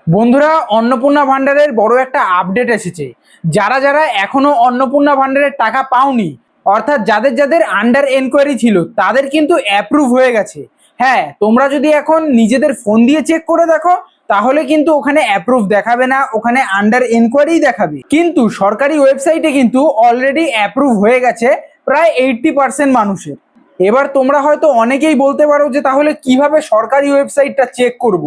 বন্ধুরা, অন্নপূর্ণা ভান্ডারের বড় একটা আপডেট এসেছে। যারা যারা এখনো অন্নপূর্ণা ভান্ডারের টাকা পাওনি, অর্থাৎ যাদের যাদের আন্ডার এনকোয়ারি ছিল, তাদের কিন্তু অ্যাপ্রুভ হয়ে গেছে। হ্যাঁ, তোমরা যদি এখন নিজেদের ফোন দিয়ে চেক করে দেখো, তাহলে কিন্তু ওখানে অ্যাপ্রুভ দেখাবে না, ওখানে আন্ডার এনকোয়ারি দেখাবে। কিন্তু সরকারি ওয়েবসাইটে কিন্তু অলরেডি অ্যাপ্রুভ হয়ে গেছে প্রায় 80% মানুষের। এবার তোমরা হয়তো অনেকেই বলতে পারো যে তাহলে কিভাবে সরকারি ওয়েবসাইটটা চেক করব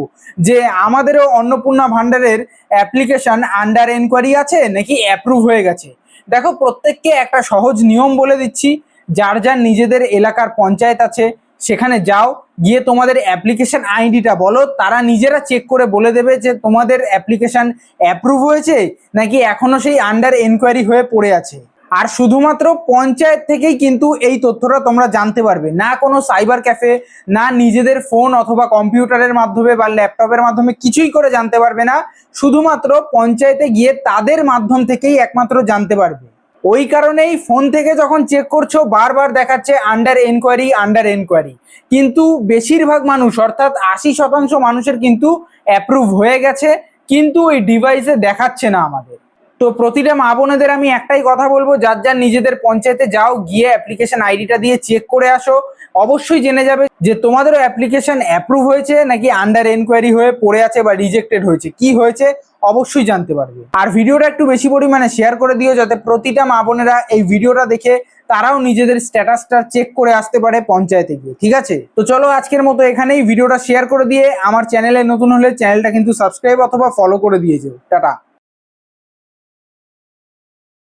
যে আমাদেরও অন্নপূর্ণা ভান্ডারের অ্যাপ্লিকেশন আন্ডার এনকোয়ারি আছে নাকি অ্যাপ্রুভ হয়ে গেছে। দেখো, প্রত্যেককে একটা সহজ নিয়ম বলে দিচ্ছি। যার যার নিজেদের এলাকার পঞ্চায়েত আছে, সেখানে যাও, গিয়ে তোমাদের অ্যাপ্লিকেশন আইডিটা বলো, তারা নিজেরা চেক করে বলে দেবে যে তোমাদের অ্যাপ্লিকেশন অ্যাপ্রুভ হয়েছে নাকি এখনো সেই আন্ডার এনকোয়ারি হয়ে পড়ে আছে। আর শুধুমাত্র পঞ্চায়েত থেকেই কিন্তু এই তথ্যটা তোমরা জানতে পারবে, না কোনো সাইবার ক্যাফে, না নিজেদের ফোন অথবা কম্পিউটারের মাধ্যমে বা ল্যাপটপের মাধ্যমে কিছুই করে জানতে পারবে না। শুধুমাত্র পঞ্চায়েতে গিয়ে তাদের মাধ্যম থেকেই একমাত্র জানতে পারবে। ওই কারণেই ফোন থেকে যখন চেক করছো বারবার দেখাচ্ছে আন্ডার এনকোয়ারি আন্ডার এনকোয়ারি, কিন্তু বেশিরভাগ মানুষ অর্থাৎ 80% মানুষের কিন্তু অ্যাপ্রুভ হয়ে গেছে, কিন্তু ওই ডিভাইসে দেখাচ্ছে না আমাদের। তো প্রতিটা মা বোনেদের আমি একটাই কথা বলবো, যার যার নিজেদের পঞ্চায়েতে যাও, গিয়ে অ্যাপ্লিকেশন আইডিটা দিয়ে চেক করে আসো। অবশ্যই জেনে যাবে যে তোমাদেরও অ্যাপ্লিকেশন অ্যাপ্রুভ হয়েছে নাকি আন্ডার এনকোয়ারি হয়ে পড়ে আছে বা রিজেক্টেড হয়েছে, কি হয়েছে অবশ্যই জানতে পারবে। আর ভিডিওটা একটু বেশি পরিমাণে শেয়ার করে দিও, যাতে প্রতিটা মা বোনেরা এই ভিডিওটা দেখে তারাও নিজেদের স্ট্যাটাসটা চেক করে আসতে পারে পঞ্চায়েতে গিয়ে। ঠিক আছে, তো চলো আজকের মতো এখানেই ভিডিওটা শেয়ার করে দিয়ে আমার চ্যানেলে নতুন হলে চ্যানেলটা কিন্তু সাবস্ক্রাইব অথবা ফলো করে দিয়ে যেও। টাটা।